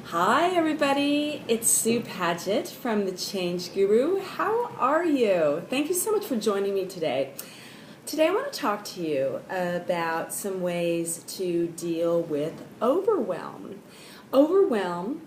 Hi everybody, it's Sue Paget from The Change Guru. How are you? Thank you so much for joining me today. Today I want to talk to you about some ways to deal with overwhelm. Overwhelm,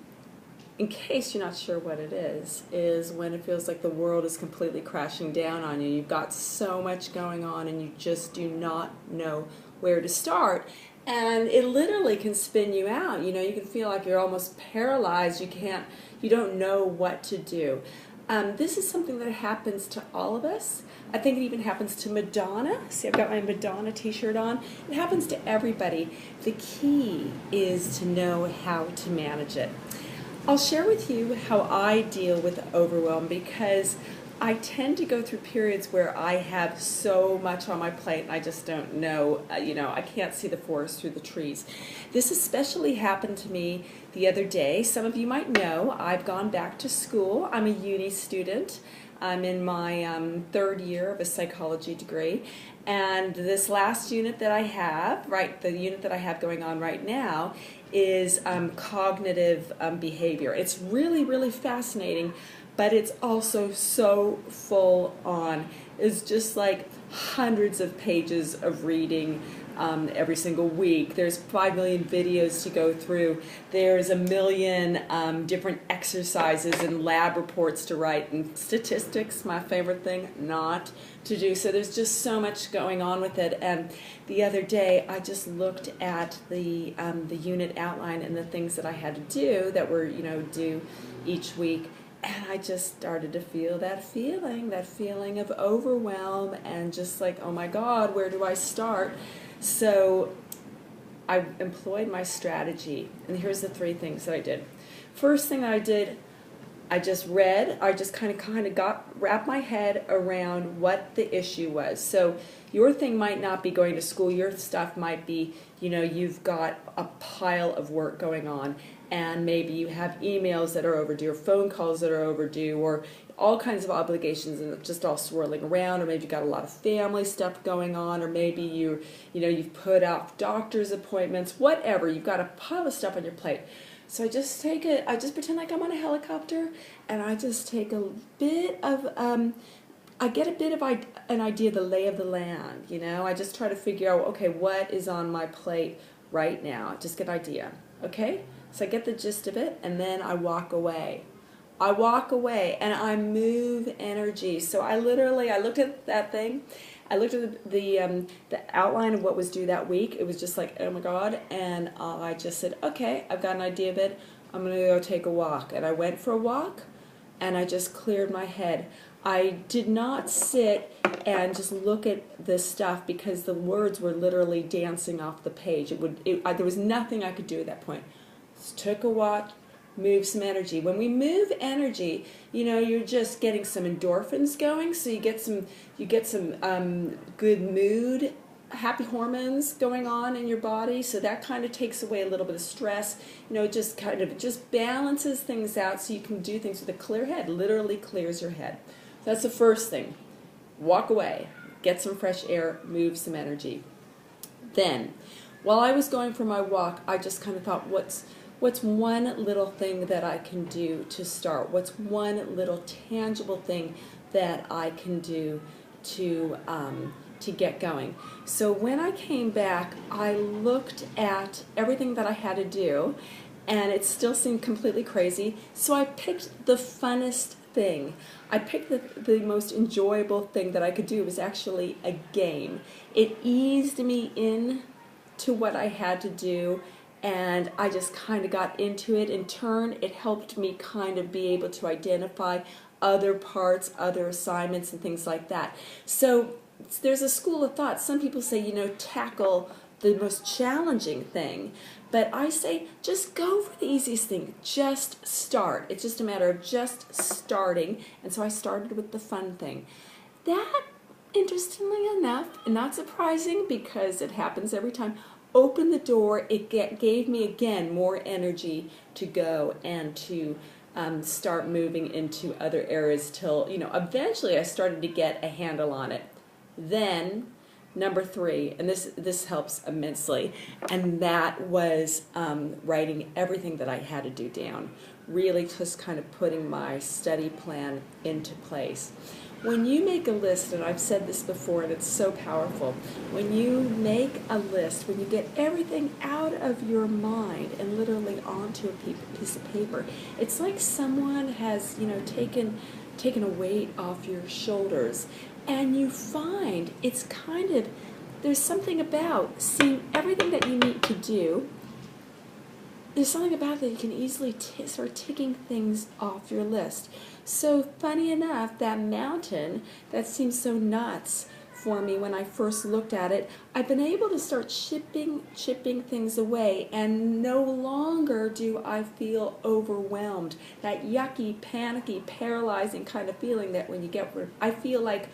in case you're not sure what it is when it feels like the world is completely crashing down on you. You've got so much going on and you just do not know where to start. And it literally can spin you out. You know, you can feel like you're almost paralyzed. You don't know what to do. This is something that happens to all of us. I think it even happens to Madonna. See, I've got my Madonna t-shirt on. It happens to everybody. The key is to know how to manage it. I'll share with you how I deal with overwhelm because I tend to go through periods where I have so much on my plate and I just don't know, I can't see the forest through the trees. This especially happened to me the other day. Some of you might know I've gone back to school. I'm a uni student. I'm in my third year of a psychology degree. And this last unit that I have, the unit that I have going on right now, is cognitive behavior. It's really, really fascinating, but it's also so full on. It's just like hundreds of pages of reading every single week. There's 5 million videos to go through. There's a million different exercises and lab reports to write, and statistics, my favorite thing not to do. So there's just so much going on with it. And the other day I just looked at the unit outline and the things that I had to do that were due each week. And I just started to feel that feeling of overwhelm and just like, oh my God, where do I start? So I employed my strategy, and here's the 3 things that I did. First thing that I did, I just kind of wrapped my head around what the issue was. So your thing might not be going to school. Your stuff might be, you've got a pile of work going on, and maybe you have emails that are overdue, or phone calls that are overdue, or all kinds of obligations and just all swirling around, or maybe you've got a lot of family stuff going on, or maybe you've put off doctor's appointments, whatever. You've got a pile of stuff on your plate. So I just pretend like I'm on a helicopter, and I just take a bit of, I get a bit of an idea of the lay of the land, I just try to figure out, okay, what is on my plate right now? Just get an idea, okay? So I get the gist of it, and then I walk away. And I move energy. So I looked at that thing. I looked at the outline of what was due that week. It was just like, oh my God. And I just said, okay, I've got an idea of it. I'm going to go take a walk. And I went for a walk, and I just cleared my head. I did not sit and just look at the stuff because the words were literally dancing off the page. There was nothing I could do at that point. Just took a walk. Move some energy. When we move energy, you're just getting some endorphins going, so you get some good mood, happy hormones going on in your body, so that kind of takes away a little bit of stress. It just balances things out so you can do things with a clear head. Literally clears your head. So that's the first thing. Walk away, get some fresh air, move some energy. Then, while I was going for my walk, I just kind of thought, what's one little thing that I can do to start? What's one little tangible thing that I can do to get going? So when I came back, I looked at everything that I had to do, and it still seemed completely crazy. So I picked the funnest thing. I picked the most enjoyable thing that I could do. It was actually a game. It eased me in to what I had to do, and I just kind of got into it. In turn, it helped me kind of be able to identify other parts, other assignments, and things like that. So there's a school of thought. Some people say, tackle the most challenging thing. But I say, just go for the easiest thing. Just start. It's just a matter of just starting. And so I started with the fun thing. That, interestingly enough, and not surprising because it happens every time, opened the door. It gave me, again, more energy to go and to start moving into other areas till, eventually I started to get a handle on it. Then Number 3, and this helps immensely, and that was writing everything that I had to do down. Really just kind of putting my study plan into place. When you make a list, and I've said this before and it's so powerful, when you make a list, when you get everything out of your mind and literally onto a piece of paper, it's like someone has, taken a weight off your shoulders, and you find it's kind of, there's something about seeing everything that you need to do. There's something about that you can easily start ticking things off your list. So funny enough, that mountain that seemed so nuts for me when I first looked at it, I've been able to start chipping things away, and no longer do I feel overwhelmed. That yucky, panicky, paralyzing kind of feeling that when you get, I feel like,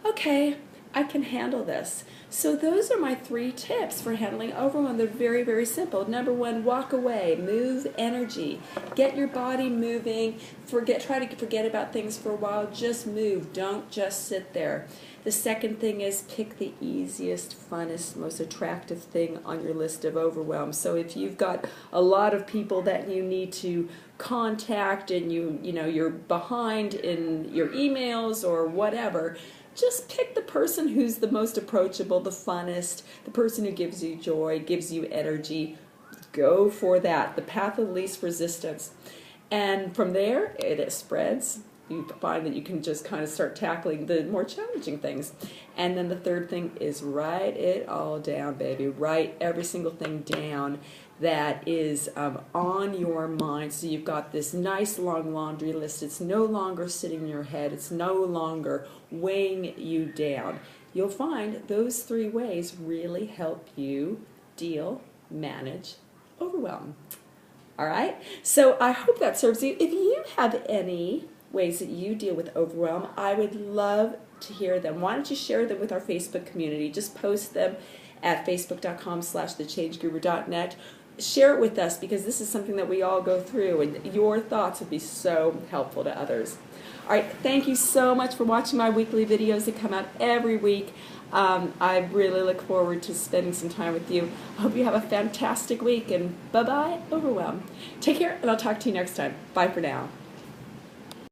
okay, I can handle this. So those are my 3 tips for handling overwhelm. They're very, very simple. Number 1, walk away, move energy, get your body moving, try to forget about things for a while, just move, don't just sit there. The second thing is pick the easiest, funnest, most attractive thing on your list of overwhelm. So if you've got a lot of people that you need to contact and you're behind in your emails or whatever, just pick the person who's the most approachable, the funnest, the person who gives you joy, gives you energy. Go for that, the path of least resistance. And from there, it spreads. You find that you can just kind of start tackling the more challenging things. And then the third thing is write it all down, baby. Write every single thing down that is on your mind. So you've got this nice long laundry list. It's no longer sitting in your head. It's no longer weighing you down. You'll find those 3 ways really help you manage overwhelm. All right? So I hope that serves you. If you have any ways that you deal with overwhelm, I would love to hear them. Why don't you share them with our Facebook community? Just post them at facebook.com/thechangeguru.net. Share it with us, because this is something that we all go through, and your thoughts would be so helpful to others. All right, thank you so much for watching my weekly videos that come out every week. I really look forward to spending some time with you. I hope you have a fantastic week, and bye-bye, overwhelm. Take care, and I'll talk to you next time. Bye for now.